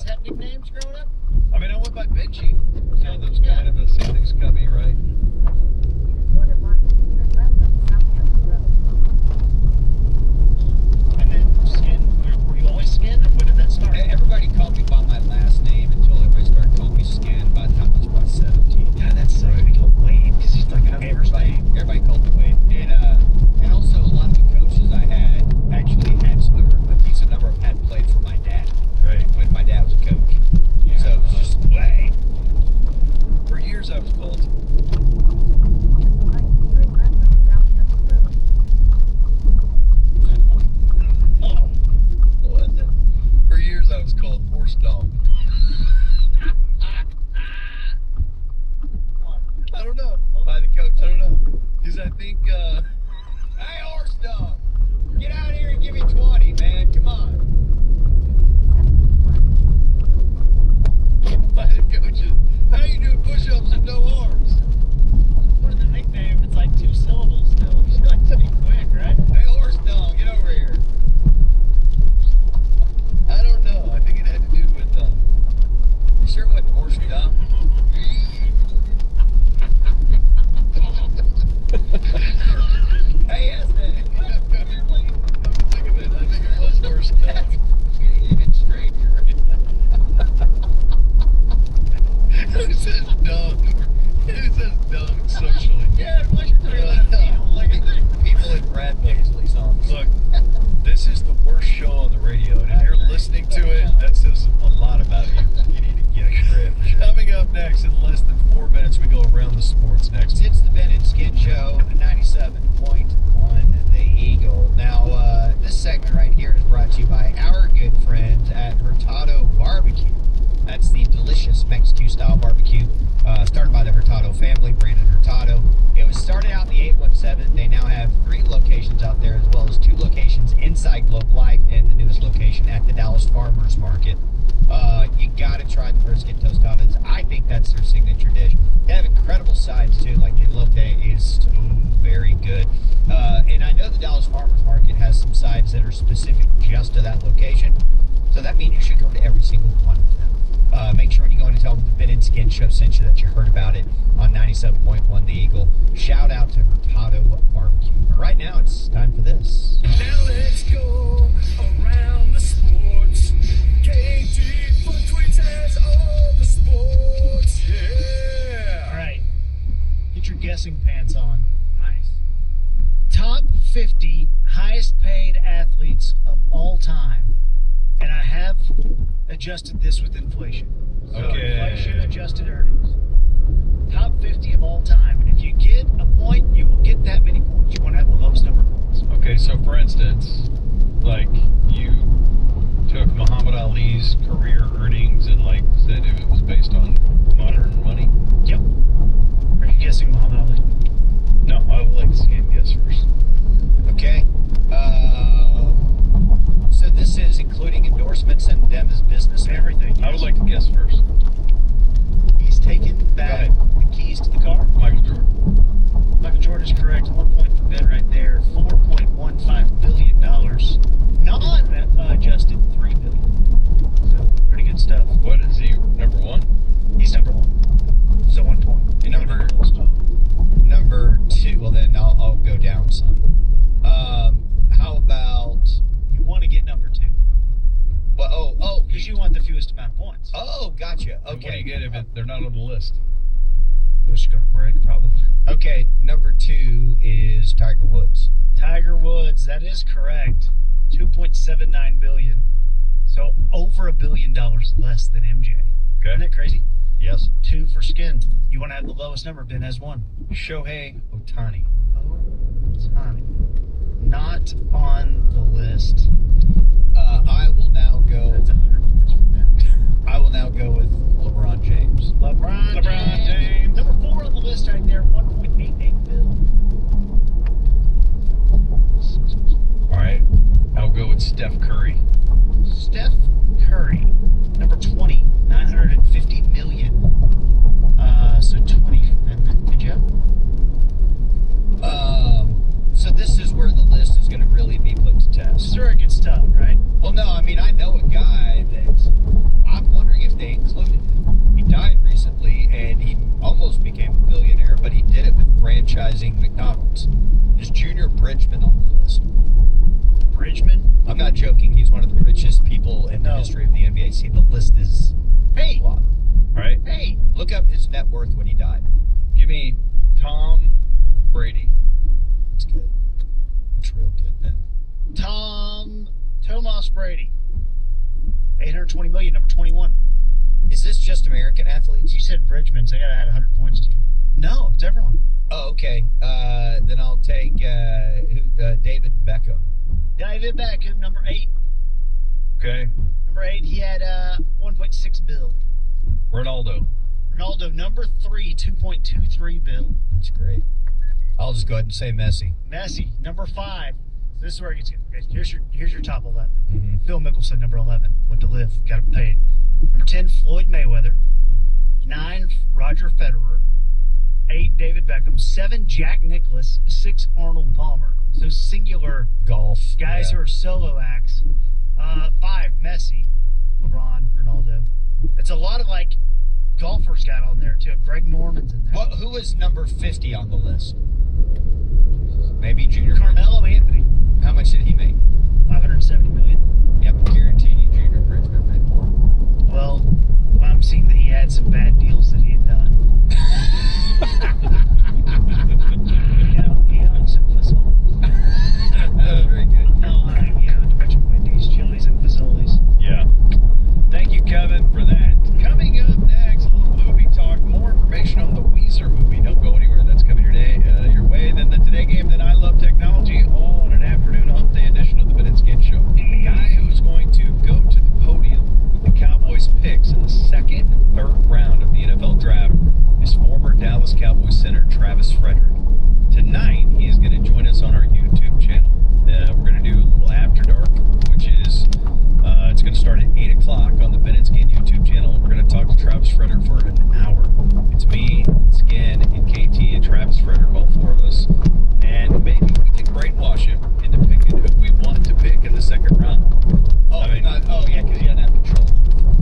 had nicknames growing up? I mean, I went by Benji. So those kind of a things cubby, right? And then Skin, were you always Skin, or when did that start? Everybody called me by my last name until everybody started calling me Skin by the time I was about 17. God, that's right. We called Wade because he's like an Everybody called me Wade. And also a lot of the coaches I had actually had a decent number of them had played for my dad. Right. When my dad was a coach. Yeah. So it was just Wade. For years I was called. Oh, What was it? For years I was called Horse Dog. I don't know. By the coach, I don't know. Because I think, hey, Horse Dog, get out here and give me 20, man. Come on. By the coaches, how you doing push-ups and no arms? what is the nickname? It's like 2 syllables still. You like to be quick, right? Hey, Horse Dog, get over here. I don't know. I think it had to do with, you sure it wasn't Horse Dog? Hey, yes, man. Think of it. I think it was Horse Dog. Even straight here. Who says dog? Who says dog socially? Yeah, like you're People in Brad Paisley songs. Look, this is the worst show on the radio, and if you're listening to it, that says a lot about you. You need to get a grip. Coming up next, in less than 4 minutes, we go around the sports next. It's the Ben and Skin Show, 97.1 The Eagle. Now, this segment right here is brought to you by our good friends at Hurtado Barbecue. That's the delicious Mexican-style barbecue started by the Hurtado family, Brandon Hurtado. It was started out in the 817. They now have 3 locations out there, as well as 2 locations inside Globe Life and the newest location at the Dallas Farmers Market. You gotta try the brisket tostadas. I think that's their signature dish. They have incredible sides too, like the elote is very good. And I know the Dallas Farmers Market has some sides that are specific just to that location. So that means you should go to every single one of them. Make sure when you go in and tell them the Ben and Skin Show sent you, that you heard about it on 97.1 The Eagle. Shout out to Hurtado Barbecue. But right now, it's time for this. Now let's go around the sports. KT Foot Tweets has all the sports. Yeah. All right. Get your guessing pants on. Nice. Top 50 highest paid athletes of all time. And I have adjusted this with inflation. So Okay. inflation adjusted earnings. Top 50 of all time. And if you get a point, you will get that many points. You want to have the lowest number of points. Okay, so for instance, like you took Muhammad Ali's career earnings and like said it was based on modern money. Yep. Are you guessing Muhammad Ali? No, I would like to Skin guess first. Okay. So this is including endorsements and them as business and everything. I would like to guess first. He's taken back the keys to the car. Michael Jordan. Michael Jordan is correct. 1 point for Ben right there. $4.15 billion. Non-adjusted $3 billion. So pretty good stuff. What is he, number 1? He's number 1. So 1 point. And number 2. Well, then I'll go down some. How about? You want to get number 2. Well, Because you want the fewest amount of points. Oh, gotcha. What do Okay. you get if they're not on the list? Let's go for break, probably. Okay, number 2 is Tiger Woods. Tiger Woods, that is correct. $2.79 billion. So over $1 billion less than MJ. Okay. Isn't that crazy? Yes. 2 for Skin. You want to have the lowest number? Ben has 1. Shohei Ohtani. Ohtani. Not on the list. I will now go. That's 100 points for Ben. I will now go with LeBron James. LeBron James. Number 4 on the list right there. 1.88 billion. All right, I'll go with Steph Curry. Steph Curry. Number 20. 950 million. So 20. Good job. So this is where the list is going to really be put to test. This is where it gets tough, right? Well, no, I mean, I know a guy that I'm wondering franchising McDonald's. Is Junior Bridgman on the list? Bridgman. I'm not joking. He's one of the richest people in the No. history of the NBA. See, the list is Hey, a lot. All right. hey. Look up his net worth when he died. Give me Tom Brady. That's good. That's real good, man. Tomas Brady. 820 million, number 21. Is this just American athletes? You said Bridgman, so I gotta add 100 points to you. No, it's everyone. Oh, okay. Then I'll take David Beckham. David Beckham, number 8. Okay. Number 8, he had 1.6 bill. Ronaldo. Ronaldo, number 3, 2.23 bill. That's great. I'll just go ahead and say Messi. Messi, number 5. This is where it gets good. Here's your top 11. Mhm. Phil Mickelson, number 11, went to live, got him paid. Number 10, Floyd Mayweather. 9, Roger Federer. 8, David Beckham. 7, Jack Nicklaus. 6, Arnold Palmer. So singular Golf. guys yeah. who are solo acts. 5, Messi, LeBron, Ronaldo. It's a lot of like golfers got on there too. Greg Norman's in there. Who was number 50 on the list? Maybe Junior. Carmelo Anthony, How much did he make? 570 million. Yep, guaranteed you Junior Bridgman made more. Well, I'm seeing that he had some bad deals that he had done. He owned some facilities. Very good. No, he owned a bunch of Wendy's, Chili's, and Fazoli's. Yeah. Thank you, Kevin, for that. Coming up next, a little movie talk. More information on the Weezer movie. Don't go anywhere. That's coming your way. Then the Today Game that I Love Technology, all on an afternoon hump day edition of the Ben and Skin Show. The guy who's going to go to the podium with the Cowboys picks in the second and third round of the NFL draft is former Dallas Cowboys center Travis Frederick. Tonight, he is going to join us on our YouTube channel. We're going to do a little After Dark, which is it's going to start at 8 o'clock on the Ben and Skin YouTube channel. We're going to talk to Travis Frederick for an hour. It's me, Skin, and KT, and Travis Frederick, all 4 of us. And maybe we can brainwash him into picking who we want to pick in the second round. Oh, I mean, yeah, because he doesn't have control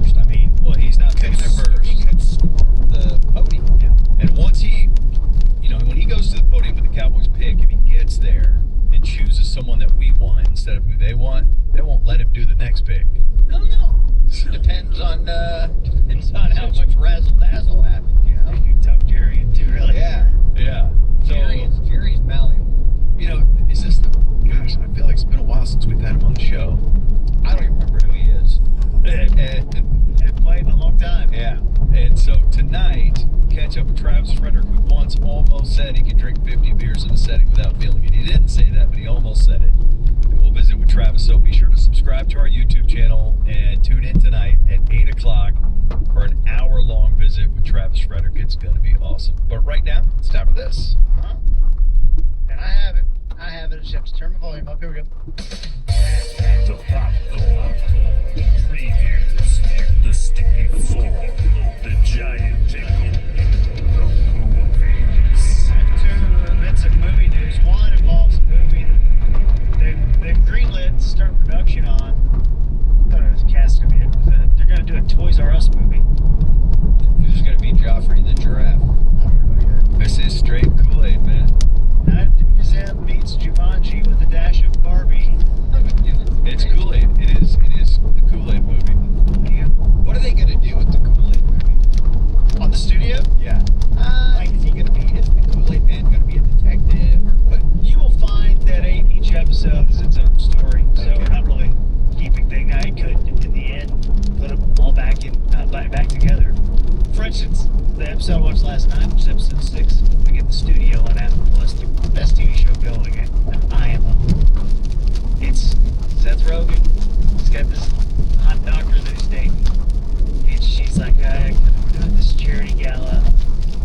first. I mean, well, he's not picking it first. He could storm the podium. Yeah. And once he, when he goes to the podium with the Cowboys pick, if he gets there and chooses someone that we want instead of who they want, they won't let him do the next pick. No. Depends on how much razzle dazzle happens, you know. You tuck Jerry into really. Yeah. Yeah. So, Jerry's malleable. is this the... Gosh, I feel like it's been a while since we've had him on the show. I don't even remember who he is. Had played in a long time. Yeah. And so tonight, we'll catch up with Travis Frederick, who once almost said he could drink 50 beers in a setting without feeling it. He didn't say that, but he almost said it. And we'll visit with Travis. So be sure to subscribe to our YouTube channel and tune in tonight at 8 o'clock for an hour-long visit with Travis Frederick. It's going to be awesome. But right now, it's time for this. Uh-huh. And I have it. I just have to turn my volume up. Here we go. The popcorn previews, the sticky four, the giant pickle, the movies. Two bits of movie news. One involves a movie that they've greenlit to start production on. I thought it was cast going to be they're going to do a Toys R Us movie. Who's going to be Joffrey the giraffe? I don't know yet. This is straight Kool-Aid, man. Night at the Museum meets Jumanji with a dash of Barbie. It's Kool-Aid. It is the Kool-Aid movie. What are they going to do with the Kool-Aid movie? On the studio? Yeah. Like, is the Kool-Aid man going to be a detective or what? You will find that each episode is its own story, so Okay. we're not really keeping things. I could, in the end, put them all back together. For instance, the episode I watched last night, which is episode 6, we get the studio on Apple Plus, the best TV show going, and I am on. It's Seth Rogen. He's got this hot doctor that he's dating, and she's like, we're doing this charity gala.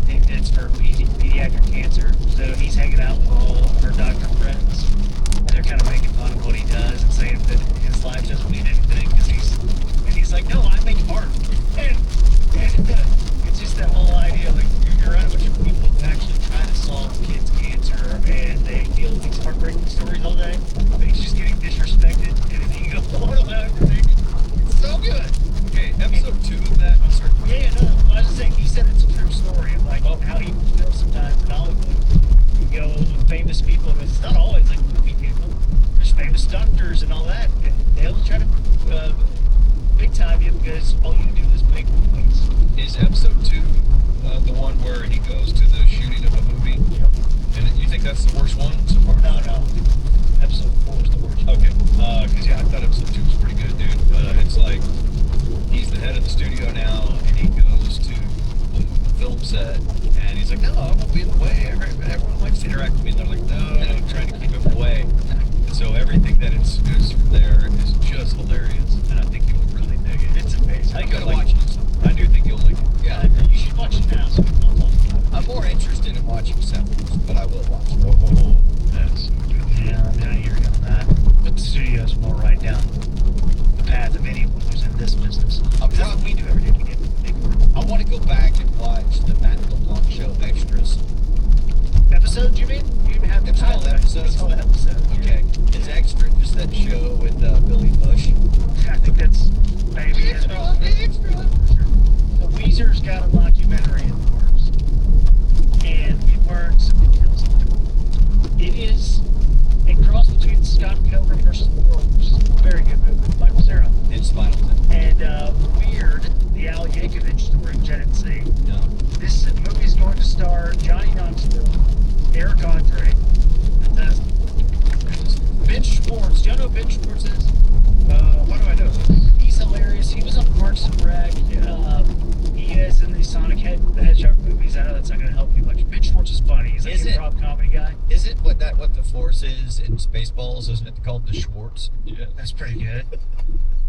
And it's for pediatric cancer, so he's hanging out with all of her doctor friends, and they're kind of making fun of what he does and saying that his life doesn't mean anything because he's like, no, I make art, and it's just that whole idea, like you're around a bunch of people who actually try to solve kids' cancer, and they deal with these heartbreaking stories all day, but he's just getting disrespected, and then he goes, what about everything? It's so good. Okay, episode 2 of that. I'm sorry. Yeah, no, I was just saying, he said it's a true story. And he's like, no, I won't be in the way. Everyone likes to interact with me. And they're like, no, trying to keep him away. And so everything that ensues from there is just hilarious. And I think you'll really dig it. It's amazing. I gotta watch it. I do think you'll like it. Yeah. You should watch it now so we can all talk about it. I'm more interested in watching Severance, but I will watch it. Oh, that's so good. Yeah, I'm not hearing on that. But the studio's more right down the path of anyone who's in this business. That's what we do every day to get big. I want to go back and watch the Matt LeBlanc show extras. Episodes, you mean? You even have the It's title. called episodes? It's called episodes. Okay. Is extra just that show with Billy Bush? I think that's maybe it. So Weezer's got a mockumentary in the works, and we've learned some details on it. It is a cross between Scott Pilgrim versus the World, which is a very good movie with Michael Cera, In Spinal Tap. and Weird, the Al Yankovic story, which I didn't see. No. This movie is going to star Johnny Knoxville, Eric Andre, fantastic. Ben Schwartz. Do you know who Ben Schwartz is? Why do I know this? He's hilarious. He was on Parks and Rec. He is in the Sonic the Hedgehog movies. I know that's not going to help you much. Ben Schwartz is funny. He's like Is an it? improv comedy guy. Is it what the Force is in Spaceballs? Isn't it called the Schwartz? Yeah. That's pretty good.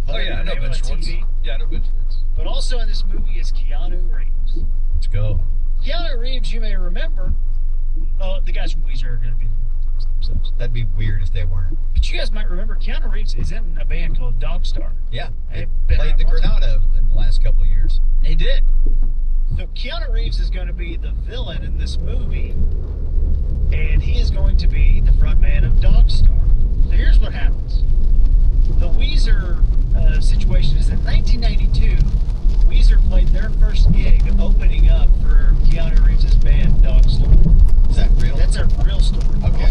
Oh, yeah, I know Name Ben on Schwartz. TV. Yeah, I know Ben Schwartz. But also in this movie is Keanu Reeves. Let's go. Keanu Reeves, you may remember. Oh, the guys from Weezer are going to be themselves. That'd be weird if they weren't. But you guys might remember Keanu Reeves is in a band called Dogstar. Yeah. They They've been played around the a long time. Granada in the last couple of years. They did. So Keanu Reeves is going to be the villain in this movie, and he is going to be the frontman of Dogstar. So here's what happens. The Weezer situation is in 1992, Weezer played their first gig opening up for Keanu Reeves' band, Dogstar. Is that real? That's a real story. Okay.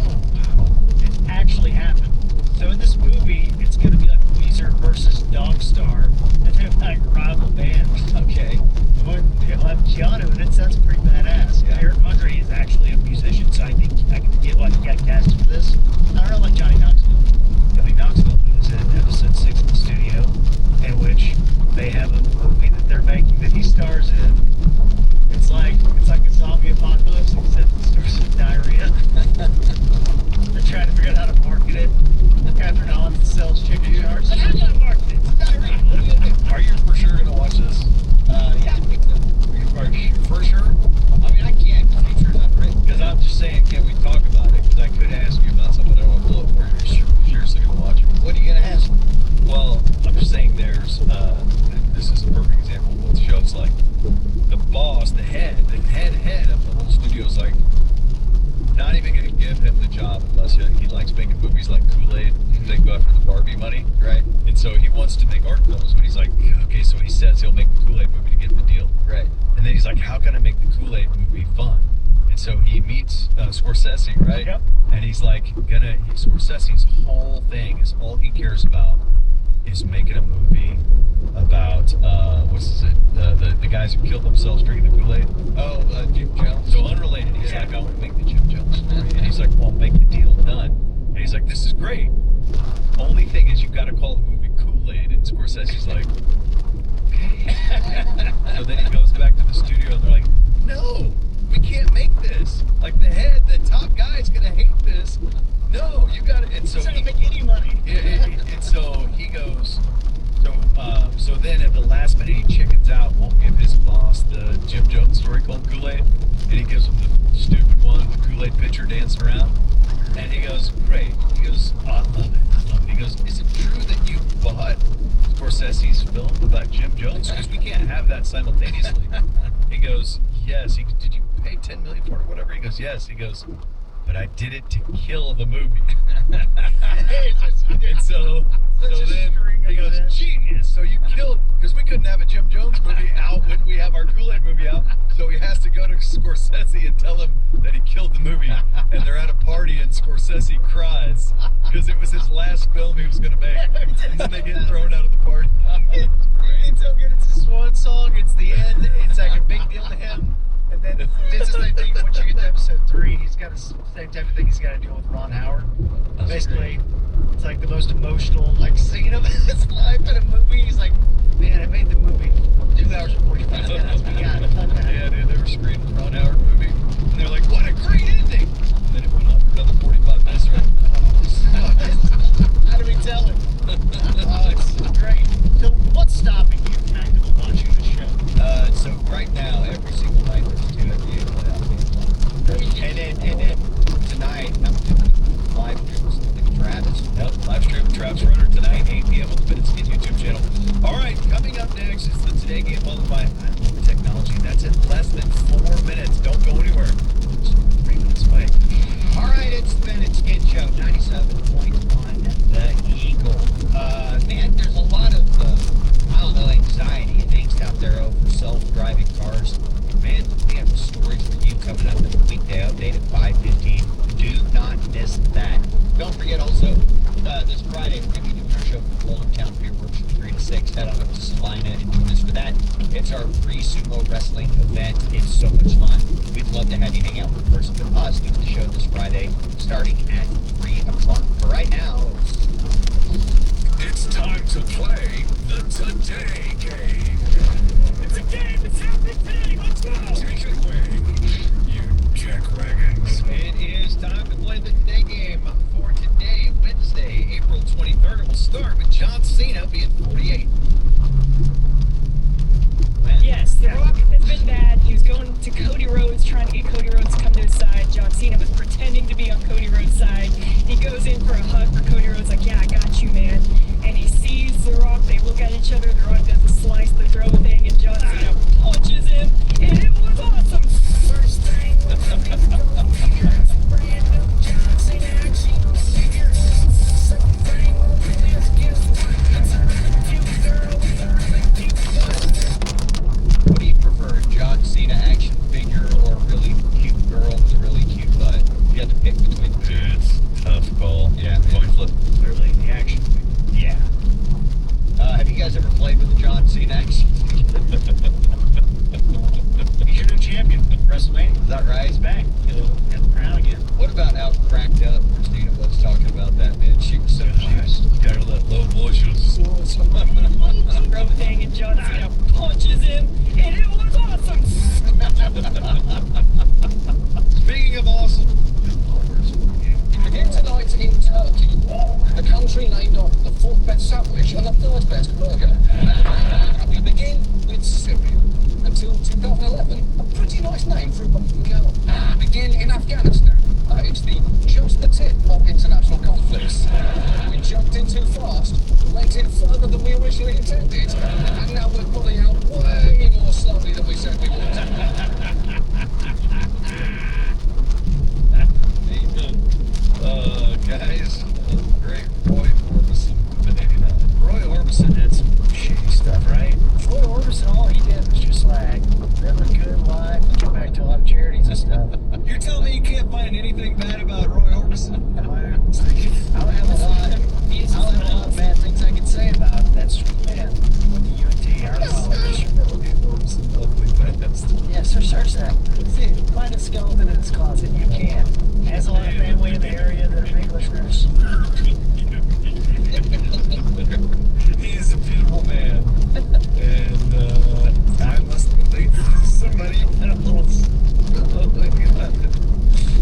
It actually happened. So in this movie, it's going to be like Weezer versus Dogstar, and they're like rival bands. Okay. When you'll have Keanu in it, sounds pretty badass. Yeah. Eric Andre is actually a musician, so I think I can get why he got cast for this. I don't know, like Johnny Knoxville. Johnny Knoxville, who's in episode 6 of the studio, in which they have a movie that they're making that he stars in. It's like a zombie apocalypse, except it starts with diarrhea. They're trying to figure out how to market it. Catherine Allen sells chicken sharks. Like, how can I market it? It's diarrhea. What are we gonna do? Are you for sure going to watch this? Yeah, I think so. Are you for sure? I mean, I can't. Features unwritten. Because I'm just saying, can we talk about it? Because I could ask you about something. I don't want to blow up where you're seriously going to watch it. What are you gonna ask? Well, I'm just saying there's, this is a perfect example of what the show's like. The boss, the head of the whole studio is like, not even going to give him the job unless he likes making movies like Kool-Aid. They go after the Barbie money, Right. and so he wants to make art films, but he's like, okay, so he says he'll make the Kool-Aid movie to get the deal. Right. And then he's like, how can I make the Kool-Aid movie fun? And so he meets Scorsese, right? Yep. And he's like, Scorsese's whole thing is all he cares about is making a movie about, the guys who killed themselves drinking the Kool-Aid. Oh, Jim Jones. So unrelated. He's like, I want to make the Jim Jones story. And he's like, well, make the deal done. And he's like, this is great. Only thing is, you've got to call the movie Kool-Aid. And Scorsese's like, okay. So then he goes back to the studio and they're like, no, we can't make this. Like the top guy's going to hate this. No, you got to. And so It's not he, gonna make any money. and so he goes, so then at the last minute he chickens out, won't give his boss the Jim Jones story called Kool-Aid, and he gives him the stupid one, the Kool-Aid pitcher dancing around, and he goes, great. He goes, oh, I love it. He goes, is it true that you bought Scorsese's film about Jim Jones? Because we can't have that simultaneously. He goes, yes. He goes, did you pay $10 million for it or whatever? He goes, yes. He goes, but I did it to kill the movie. And so then he goes, genius. So you killed, because we couldn't have a Jim Jones movie out when we have our Kool-Aid movie out. So he has to go to Scorsese and tell him that he killed the movie. And they're at a party and Scorsese cries because it was his last film he was going to make. And then they get thrown out of the party. It's so good. It's a swan song. It's the end. It's like a big deal to him. And then it's the same thing. Once you get to episode 3, he's got the same type of thing he's got to deal with Ron Howard. That's Basically, it's like the most emotional like scene of his life in a movie. He's like, man, I made the movie 2 hours and 45 minutes. We got it. Yeah, dude, they were screening the Ron Howard movie, and they're like, "What a great ending!" And then it went on for another 45 minutes. Right? How do we tell it? Oh, it's great. So, what's stopping you from actively watching the show? So right now, every single night there's 2 NBA playoff games. And then tonight I'm doing live streams with Travis. Yep, live stream Travis Runner tonight, 8 p.m. on the Minute Skin YouTube channel. All right, coming up next is the Today Game followed by I Love Technology. That's in less than 4 minutes. Don't go anywhere. Just 3 minutes away. All right, it's the Minute Skin Show, 97.1 The Eagle. Man, there's a lot of, anxiety and angst out there over self-driving cars. Man, we have stories for you coming up in the weekday update at 5:15. Do not miss that. Don't forget also, this Friday, we're going to be doing our show from Golden Town Fireworks from 3 to 6. Head on up to Salina and join us for that. It's our free sumo wrestling event. It's so much fun. We'd love to have you hang out in person with us. Leave the show this Friday, starting at 3 o'clock. For right now, It's time to play the Today Game. It's a game that's happening today. Let's go. Take it away, you jackwagons. It is time to play the Today Game for today, Wednesday, April 23rd. And we'll start with John Cena being 48. Yes, The Rock has been bad. He was going to Cody Rhodes, trying to get Cody Rhodes to come to his side. John Cena was pretending to be on Cody Rhodes' side. He goes in for a hug for Cody Rhodes, like, yeah, I got you, man. And he sees The Rock. They look at each other. The Rock does the slice the throw thing, and John Cena punches him, and it was awesome. First thing, brand new John Cena action figure. Second thing, let's guess what? It's a really cute girl with a really cute butt. what do you prefer, John Cena action figure or a really cute girl with a really cute butt? You have to pick between the two. It's tough call. Yeah. Coin flip. Clearly, the action. Yeah. Have you guys ever played with a John Cena action figure? He's your new champion. WrestleMania. Is that right? He's back. He'll get the crown again. What about how cracked up Christina was talking about that, man? She was so nice. You gotta let low voices. Throw thing, and John Cena punches him, and it was awesome. Speaking of awesome, Begin tonight in Turkey, the country named after the fourth best sandwich and the third best burger. We begin with Syria. Until 2011, a pretty nice name for a Boston girl. Begin in Afghanistan. It's just the tip of international conflicts. We jumped in too fast, went in further than we originally intended, and now we're pulling out way more slowly than we said we would. guys, great Roy Orbison, been 89. Roy Orbison had some shady stuff, right? Roy Orbison, all he did was just like live a good life, get back to a lot of charities and stuff. You're telling me you can't find anything bad about Roy Orbison? I'll have a lot of bad things I can say about that sweet man with the UNT art college. Yeah, search that. See, find a skeleton in his closet. You can. Has a lot of family in the area that are Englishers. He is a beautiful man. And I must believe somebody had a little.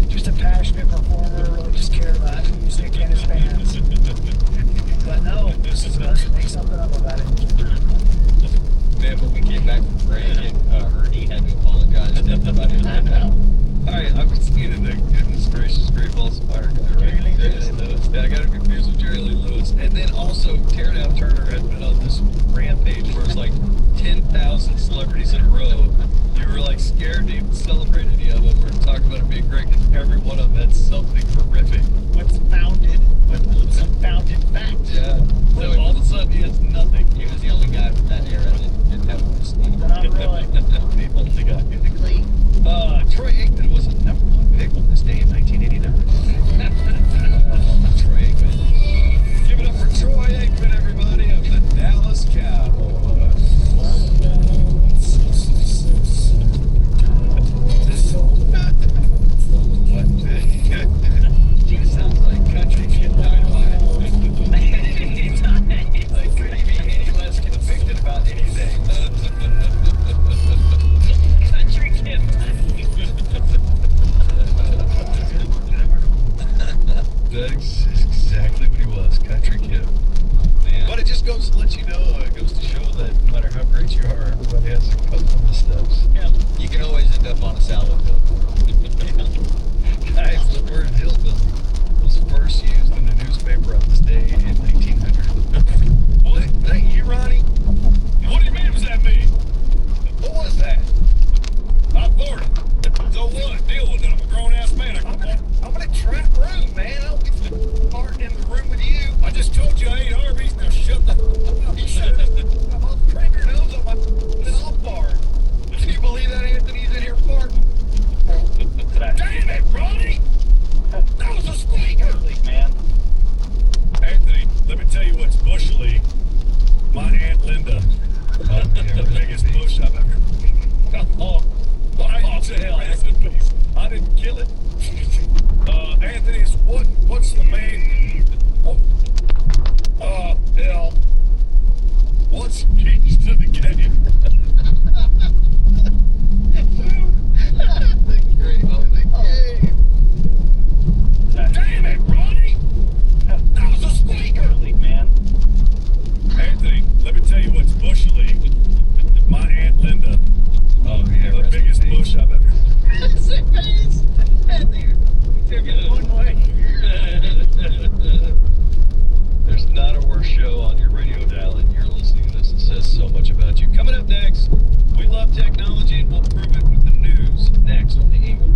Just a passionate performer, really just cared about music and his fans. But no, this is us. Make something up about it. Man, when we came back from break and Ernie had to apologize to everybody. I know. I was thinking the goodness gracious Great Balls of Fire guy, right? Jerry Lee Lewis. Yeah, I got him confused with Jerry Lee Lewis. And then also, Teardown Turner had been on this rampage where it's like 10,000 celebrities in a row. You were like scared to even celebrate any of them or talk about it being great because every one of them had something horrific. What's founded with some founded facts. Yeah. So all of a sudden he has nothing. He was the only guy from that era that didn't have a mistake. Not really. The only guy. Typically, Troy Aikman was a number one pick on this day in 1989. Troy Aikman. Give it up for Troy Aikman, everybody, of the Dallas Cowboys. He sounds like country kid dynamite. Like, couldn't be any less convicted about anything. face. And they took it one way. There's not a worse show on your radio dial and you're listening to this. It says so much about you. Coming up next, we love technology and we'll prove it with the news next on the Eagle.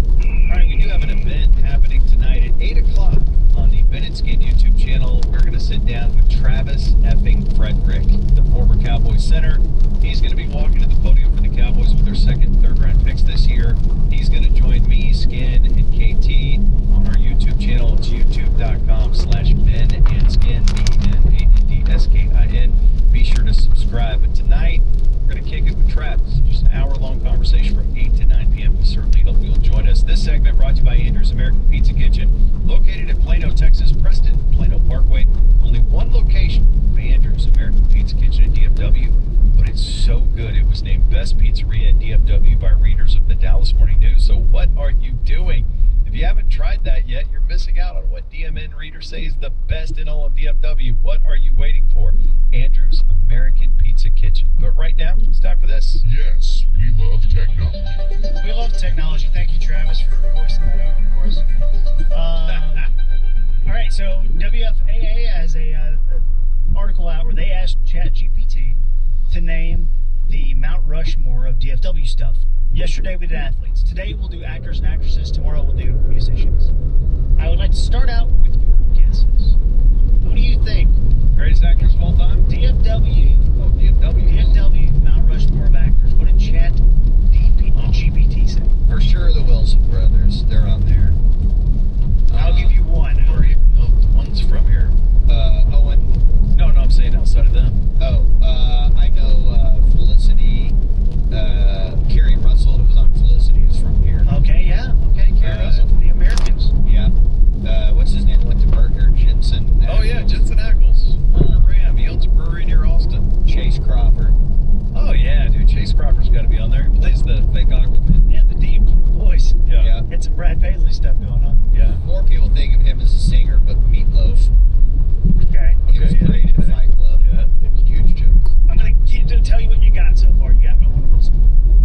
All right, we do have an event happening tonight at 8 o'clock on the Bennett Skin YouTube channel. We're going to sit down with Travis effing Frederick, the former Cowboys center. He's going to be walking to the podium for the Cowboys with their second and third round picks this year. He's going to join me, Skin, and KT on our YouTube channel. It's youtube.com/Ben and Skin, BNANDSKIN. Be sure to subscribe. But tonight, we're going to kick it with Travis. Just an hour-long conversation from 8 to 9 p.m. We certainly hope you'll join us. This segment brought to you by Andrew's American Pizza Kitchen, located in Plano, Texas, Preston, Plano Parkway. Only one location of Andrew's American Pizza Kitchen in DFW, but it's so good. It was named Best Pizzeria in DFW by readers of the Dallas Morning News. So what are you doing? If you haven't tried that yet, you're missing out on what DMN readers say is the best in all of DFW. What are you waiting for? Andrew's American Pizza Kitchen. But right now, it's time for this. Yes, we love technology. We love technology. Thank you, Travis, for voicing that over for us. All right, so WFAA has a article out where they asked ChatGPT to name the Mount Rushmore of DFW stuff. Yesterday we did athletes. Today we'll do actors and actresses. Tomorrow we'll do musicians. I would like to start out with your guesses. Who do you think? Greatest actors of all time? DFW. Oh, DFW. DFW Mount Rushmore of actors. What did GPT say? For sure, the Wilson brothers. They're on there. I'll give you one. Or even the ones from here. Owen. No, I'm saying outside of them. I know Felicity. Carrie Russell, who was on Felicity, is from here. Okay, yeah. Okay, Carrie Russell from the Americans. Yeah. What's his name? Went to Burger Jensen. Oh, yeah, Jensen Ackles. Ram. He owns a brewery near Austin. Chase Crawford. Oh, yeah, dude. Chase Crawford's got to be on there. He plays the fake Aquaman. Yeah, the deep voice. Yeah. Had some Brad Paisley stuff going on. Yeah. More people think of him as a singer, but Meatloaf. Okay. He was Okay. great in Fight Club. Yeah. Huge jokes. I'm going to tell you what you got so far. You got one of those.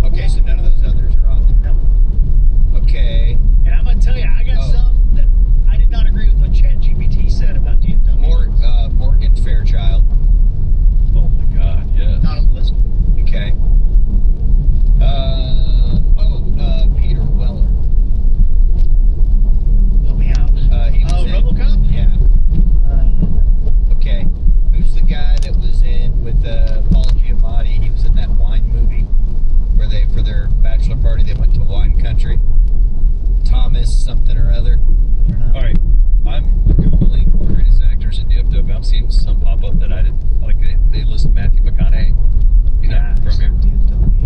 Okay, so none of those others are on there. No. Okay. And I'm going to tell you, I got some that I did not agree with what ChatGPT said about DFW. Morgan Fairchild. Oh, my God, yeah. Not on the list. Okay. Peter Weller. Help me out. He was in RoboCop? Yeah. Okay. Who's the guy that was in with Paul Giamatti? He was in that wine movie where they, for their bachelor party, they went to wine country. Thomas something or other. All right. I'm Googling the greatest actors in DFW. I'm seeing some pop up that I didn't like. They list Matthew McConaughey. You know, from here.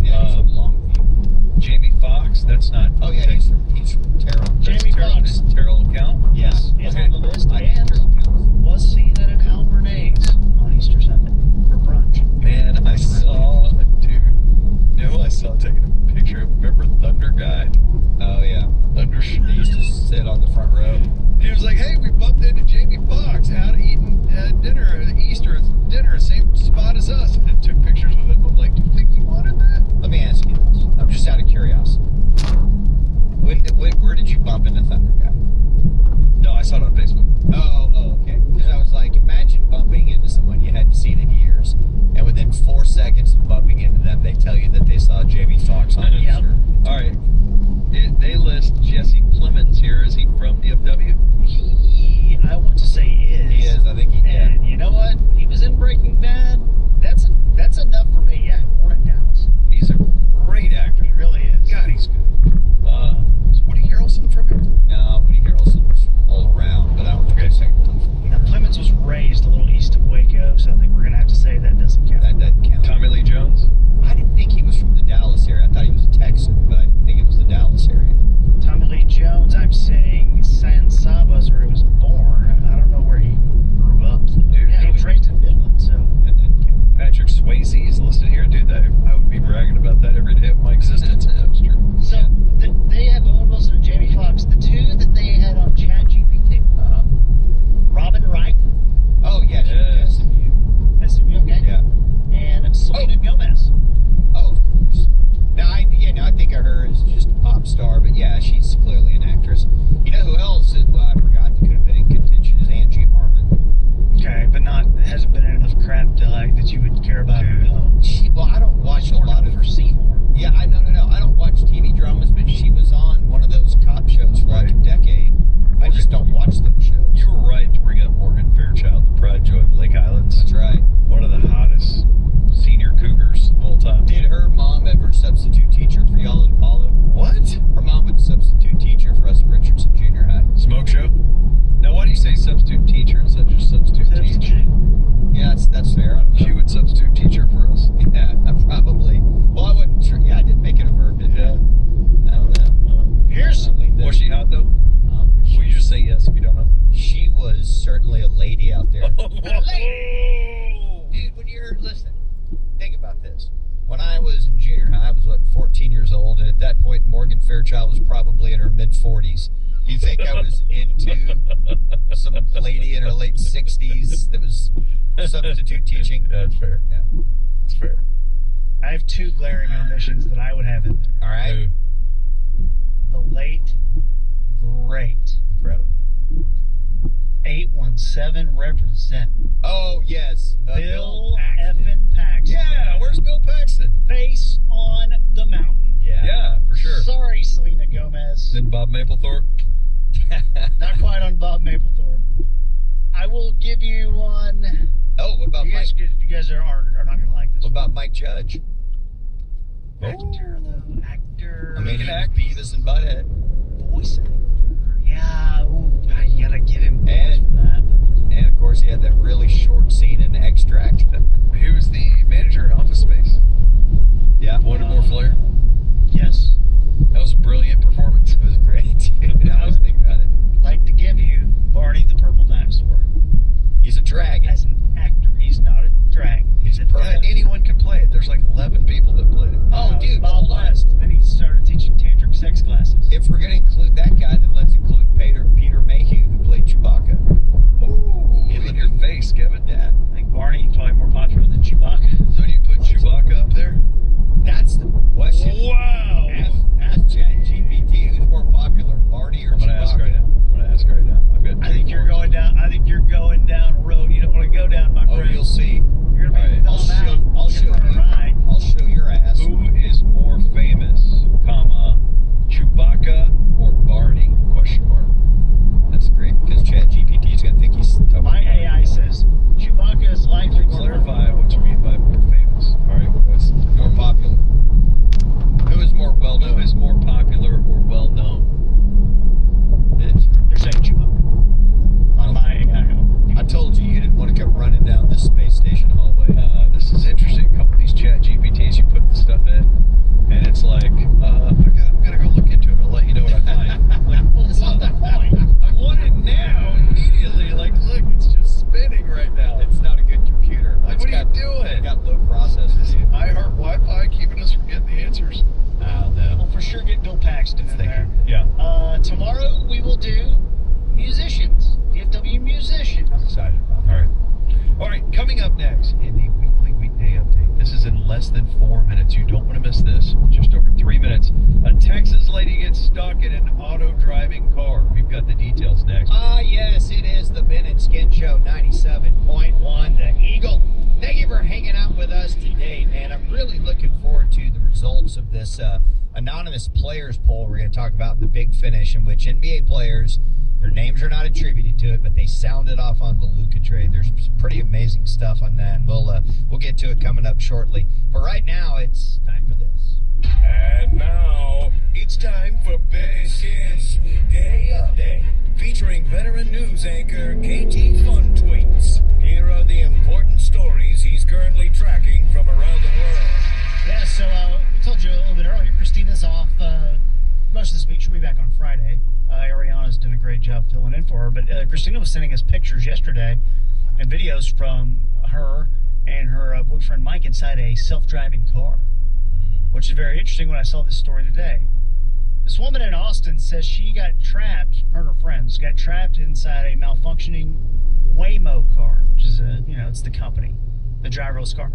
Yeah, he's from Longview. Jamie Foxx. That's not. Oh yeah, he's from Terrell. Jamie Foxx. Terrell account. Yes, is Okay. on the list. I think And Terrell counts. was seen at an Albernays on Easter Sunday for brunch. Man, I saw a dude. You know, I saw taking a picture of. Remember Thunder Guy? Oh yeah. Thunder. He used to sit on the front row. He was like, "Hey, we bumped into Jamie Foxx out eating dinner at Easter dinner, same spot as us," and took pictures with him. I'm like, "Do you think he wanted that?" Let me ask you this. I'm just out of curiosity. Where did you bump into Thunder Guy? No, I saw it on Facebook. Oh, okay. Because I was like, imagine bumping into someone you hadn't seen in years, and within 4 seconds of bumping into them, they tell you that they saw Jamie Foxx on Yep. Easter. All right. They list Jesse Plemons here. Is he from DFW? I want to say is. He is. I think he did. And you know what? He was in Breaking Bad. That's enough for me. Yeah, born in Dallas. He's a great actor. He really is. God, he's good. Is Woody Harrelson from here? No, Woody Harrelson was all around, but I don't think I second from Now, here. Clemens was raised a little east of Waco, so I think we're going to have to say that doesn't count. That doesn't count. Tommy Lee Jones? I didn't think he was from the Dallas area. I thought he was a Texan, but I didn't think it was the Dallas area. Tommy Lee Jones, I'm saying San Saba's where he was born. I don't know where he grew up. Dude, Yeah, he was raised in Midland, so. That she's clearly an actress. You know who else I forgot that could have been in contention is Angie Harmon. Okay, but hasn't been in enough crap to like that you would care about her. No. Well, I don't watch a lot of her Seymour. Yeah, I no. I don't watch TV dramas, but she was on one of those cop shows for like a decade. I just don't watch those shows. You were right to bring up Morgan Fairchild, the pride and joy of Lake Islands. That's right. One of the hottest senior cougars of all time. Did her mom ever substitute teacher for y'all at Apollo? What? Her mom was substitute teacher for us at Richardson Junior High. Smoke show? Now, why do you say substitute teacher instead of just substitute teacher? Yeah, that's fair. I don't know. She would substitute teacher for us. Yeah, probably. Well, I wasn't sure. Yeah, I did make it a verb, didn't I? I don't know. Here's Was she hot, though? Will you just say yes if you don't know? She was certainly a lady out there. Oh. Dude, when you're, listen, think about this. When I was in junior high, I was, 14 years old, and at that point, Morgan Fairchild was probably in her mid-40s. You think I was into some lady in her late 60s that was substitute teaching? Yeah, that's fair. Yeah. It's fair. I have two glaring omissions that I would have in there. All right. The late, great, Incredible. 817 represent. Oh, yes. Bill Paxton. effing Paxton. Yeah, where's Bill Paxton? Face on the mountain. Yeah, for sure. Sorry, Selena Gomez. Then Bob Mapplethorpe? Not quite on Bob Mapplethorpe. I will give you one. Oh, what about You Mike? guys are not going to like this. What about Mike Judge? Actor, though. Actor. I mean, he was act. Beavis and Butthead. Voice actor. Yeah. Ooh, you got to give him And- for that. But And, of course, he had that really short scene in Extract. He was the manager in Office Space. Yeah. Wanted more flair. yes. That was a brilliant performance. It was great. Dude, I was thinking about it. Like to give you Barney the Purple Dinosaur. He's a dragon. As an actor, he's not a dragon. He's a purple. Yeah, anyone can play it. There's like 11 people that played it. Oh, dude, Bob hold on. West. Then he started teaching tantric sex classes. If we're going to include that guy, then let's include Peter Mayhew, who played Chewbacca. Ooh, in your face, Kevin. Yeah. I think Barney's probably more popular than Chewbacca. So do you put Chewbacca up there? That's the question. Wow. Ask ChatGPT who's more popular, Barney or I'm gonna Chewbacca. ask right now. I've got I think you're going down a road you don't want to go down, my Oh, friend. you'll see. You're going to be All right, thrown out. I'll show for a you. ride. I'll show your ass. Who is more famous, comma, Chewbacca or Barney? Question mark. That's great because ChatGPT is going to think he's talking My about AI says Chewbacca is likely more Clarify what you mean by more famous. All right, what was more popular. Who is more well Who known? is more popular or well known? They're saying Chewbacca. On my AI. I told you didn't want to come running down this space station hallway. This is interesting. A couple of these chat GPTs, you put the stuff in, and it's like, I'm gonna go look into it. I'll let you know what I find. Like, well, That's not the point. I want it now, immediately. Like, look, it's just spinning right now. It's not a good computer. Like, It's what are you doing? It's got low processors. dude. iHeart Wi-Fi keeping us from getting the answers. Oh, no. We'll for sure get Bill Paxton in there. Yeah. Tomorrow we will do musicians. DFW musicians. I'm excited about All right. All right. Coming up next in the weekly weekday update. This is in less than 4 minutes. You don't want to miss this. Just over 3 minutes. A Texas lady gets stuck in an auto-driving car. We've got the details next. Yes, it is the Ben and Skin Show 97.1, the Eagle. Thank you for hanging out with us today, man. I'm really looking forward to the results of this anonymous players poll we're going to talk about in the Big Finish, in which NBA players, their names are not attributed to it, but they sounded off on the Luka trade. There's some pretty amazing stuff on that, and we'll get to it coming up shortly. But right now, it's time for this. And now, it's time for Ben and Skin's Day Update, featuring veteran news anchor KT Fun Tweets. Here are the important stories he's currently tracking from around the world. Yeah, so we told you a little bit earlier, Christina's off most of this week. She'll be back on Friday. Ariana's doing a great job filling in for her. But Christina was sending us pictures yesterday and videos from her and her boyfriend Mike inside a self-driving car, which is very interesting when I saw this story today. This woman in Austin says she got trapped, her and her friends, got trapped inside a malfunctioning Waymo car, which is it's the company, the driverless car.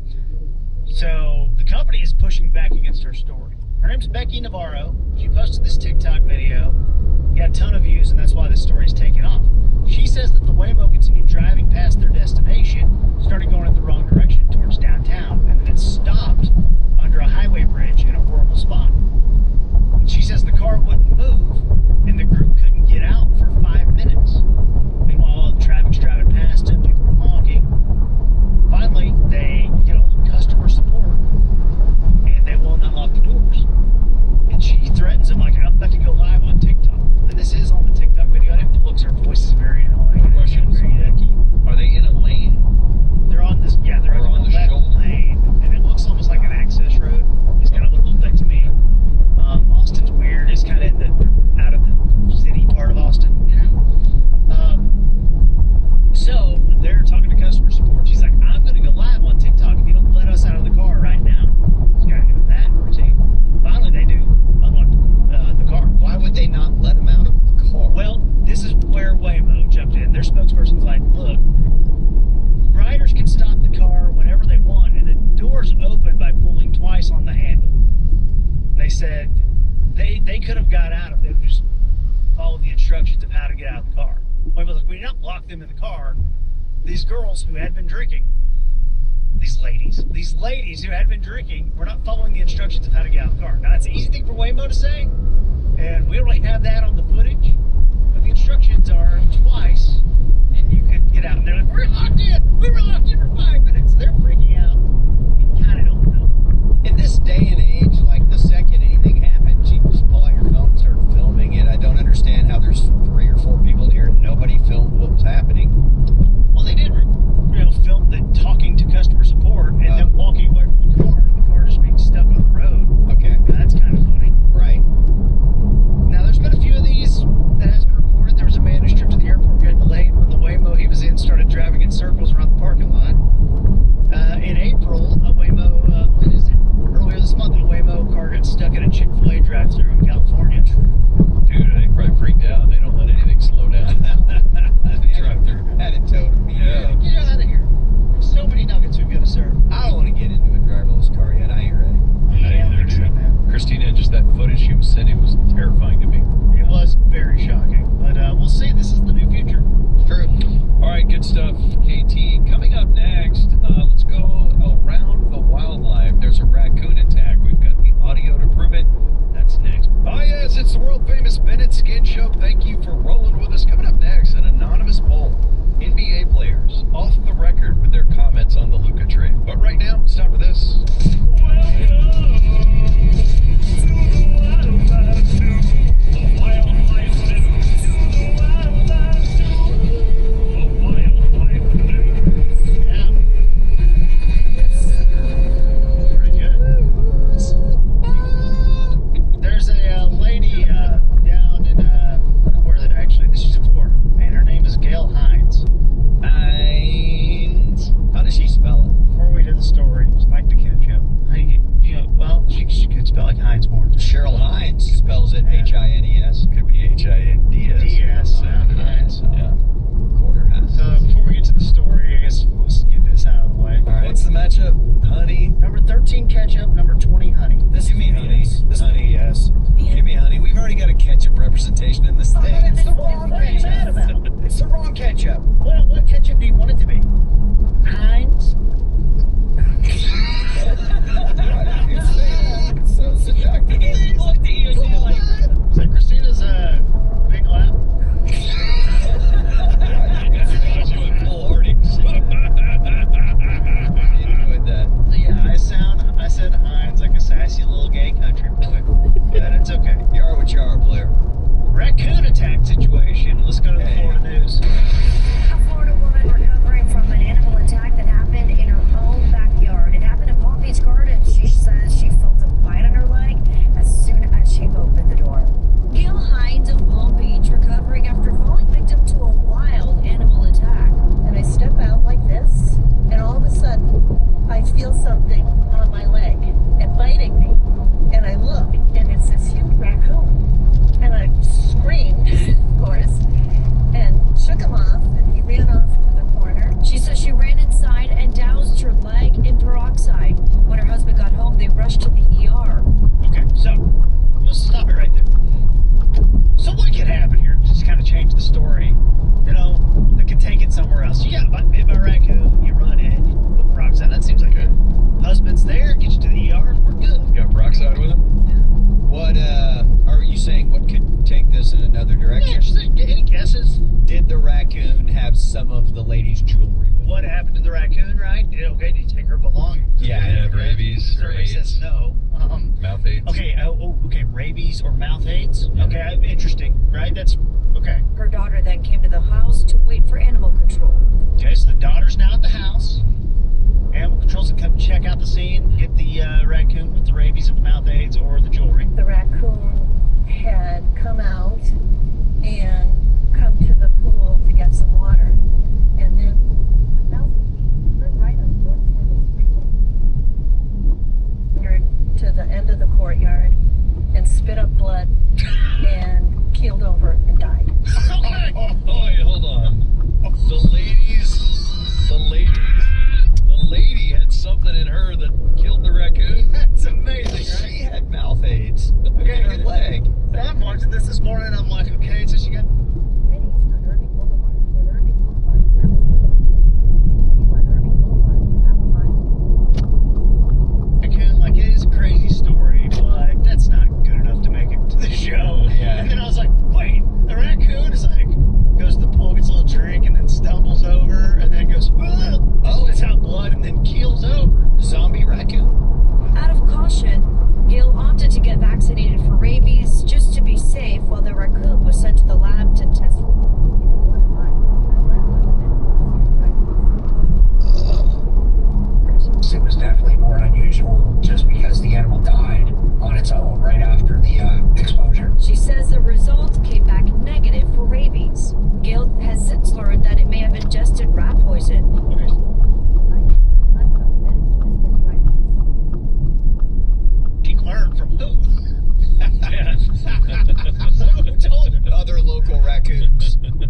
So the company is pushing back against her story. Her name's Becky Navarro. She posted this TikTok video did not lock them in the car. These girls who had been drinking, these ladies who had been drinking, were not following the instructions of how to get out of the car. Now, it's an easy thing for Waymo to say, and we already have that on the footage, but the instructions are twice, and you could get out. And they're like, we're locked in! We were locked in for 5 minutes! They're freaking out, and you kind of don't know. In this day and age, like the second anything happens, you just pull out your phone and start filming it. I don't understand how there's 3 or 4 people here and nobody filmed what was happening. Well, they did, film them talking to customer support and then walking away from the car, and the car just being stuck on the road. Okay. That's kind of funny. Right. Now, there's been a few of these that has been reported. There was a man whose trip to the airport got delayed when the Waymo he was in started driving in circles around the parking lot. In April, a Waymo, earlier this month, a Waymo car got stuck at a Chick-fil-A drive-thru in California. Dude, they probably freaked out. They don't let anything slow down. They drive through. Had it towed immediately. Get out of here. There's so many nuggets we've got to serve. I don't want to get into a driverless car yet. I ain't ready. I either, dude. Christina, just that footage she was sending was terrifying to me. It was very shocking, but we'll see. This is the new future. It's true. All right, good stuff, KT. Coming up next, let's go around the wildlife. There's a raccoon attack. We've got the audio to prove it. That's next. Oh, yes, it's the world-famous Bennett Skin Show. Thank you for rolling with us. Coming up next, an anonymous poll. NBA players off the record with their comments on the Luka trade. But right now, it's time for this. Hines. Could be H-I-N-D-S. DS. Hines. Yeah. Quarter Hines. So before we get to the story, I guess let's get this out of the way. All right. What's the matchup? Honey? Number 13 ketchup, number 20 honey. Give me honey. This honey, yes. Give me honey. We've already got a ketchup representation in this thing. It's the wrong ketchup. It's the wrong ketchup. What ketchup do you want it to be? Heinz? It's so seductive. He looked at you and you're like, Is that Christina's big laugh? You went full Hardy. Enjoyed that. So yeah, I said Heinz like a sassy little gay country boy. But it's okay. You are what you are, player. Raccoon attack situation. Let's go to the Florida news. A Florida woman recovering from an animal attack that happened in her own backyard. It happened in Palm Beach Gardens. She says she felt a bite on her leg as soon as she opened the door. Gail Hines of Palm Beach recovering after falling victim to a wild animal attack. And I step out like this, and all of a sudden, I feel something on my leg and biting me. And I look, and it's this huge raccoon. And I screamed, of course, and shook him off, and he ran off to the corner. She says she ran inside and doused her leg in peroxide. When her husband got home, they rushed to the ER. Okay, so let's stop it right there. So what could happen here? Just kind of change the story. You know, that could take it somewhere else. You got bit by a raccoon, you run in, you put peroxide. That seems like good. Husband's there, get you to the ER, we're good. Got peroxide with him? What are you saying? What could take this in another direction? Yeah, just any guesses? Did the raccoon have some of the lady's jewelry? What happened to the raccoon, right? Okay, did you take her belongings? Yeah, Okay, have rabies or Survey says AIDS. no. Mouth aids? Okay, okay, rabies or mouth aids? Okay, interesting, right? That's, okay. Her daughter then came to the house to wait for animal control. Okay, so the daughter's now at the house. Animal control's gonna come check out the scene, get the raccoon with the rabies and the mouth aids or the jewelry. The raccoon had come out and come to the pool to get some water. And then turned right on the north side of the street. To the end of the courtyard and spit up blood and keeled over and died. Oh, wait, hold on. The lady had something in her that killed the raccoon? That's amazing, right? She had mouth aids Okay, in her leg. I'm watching this morning, I'm like, okay, so she got... Pennies on Irving Boulevard, where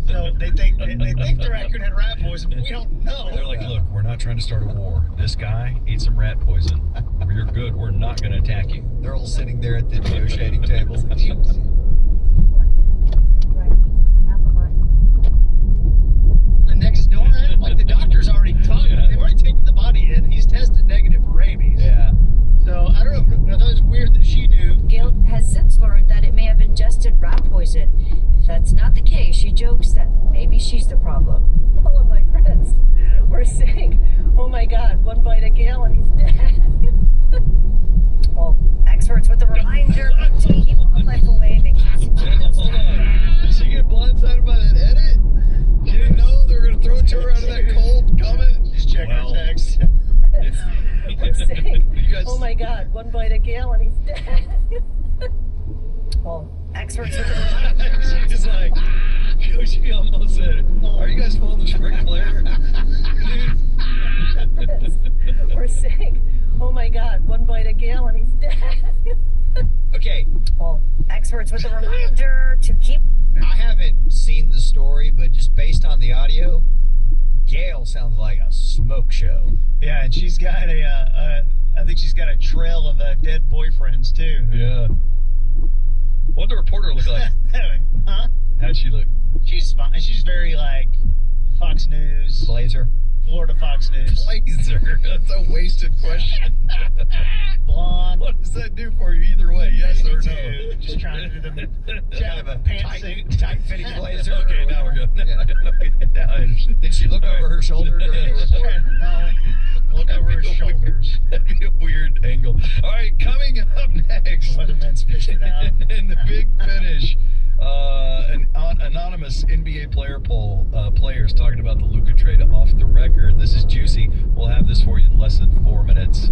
So they think the raccoon had rat poison, but we don't know. They're like, look, we're not trying to start a war. This guy ate some rat poison. You're good. We're not going to attack you. They're all sitting there at the negotiating table. The next door, like the doctor's already talked. Yeah. They've already taken the body in. He's tested negative for rabies. Yeah. So I don't know. I thought it was weird that she knew. Gail has since learned that it may have ingested rat poison. If that's not the case, she jokes that maybe she's the problem. All of my friends were saying, oh my God, one bite of Gail and he's dead. Well, experts with a reminder to keep wildlife away because Hold on. Did she get blindsided by that edit? She didn't know they were going to throw it to her out of that cold comment? Just check Well. her text. We're saying, You guys- oh my God, one bite of Gail and he's dead. well, experts with a reminder. She's like, she almost said, are you guys following the sprinkler? Dude. We're saying, oh my God, one bite of Gail and he's dead. Okay, Well, experts with a reminder to keep. I haven't seen the story, but just based on the audio, Gail sounds like a smoke show. Yeah, and she's got I think she's got a trail of dead boyfriends too. Yeah. What'd the reporter look like? Huh? How'd she look? She's fine. She's very like Fox News, Blazer. Florida Fox News. Blazer. That's a wasted question. Blonde. What does that do for you either way? Yes or no? Dude, just trying to do the Kind of a pantsuit. tight-fitting blazer. Okay, now we're good. Yeah. Okay, now I understand. Did she look over her shoulder during the report? No, look over his shoulders. That'd be a weird angle. All right, coming up next. Weatherman's fished it out. In the big finish, an anonymous NBA players talking about the Luka trade off the record. This is juicy. We'll have this for you in less than 4 minutes.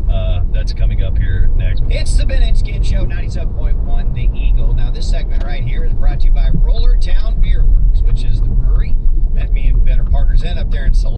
That's coming up here next. It's the Ben and Skin Show, 97.1 The Eagle. Now, this segment right here is brought to you by Roller Town Beer Works, which is the brewery that me and Ben are partners in up there in Salem.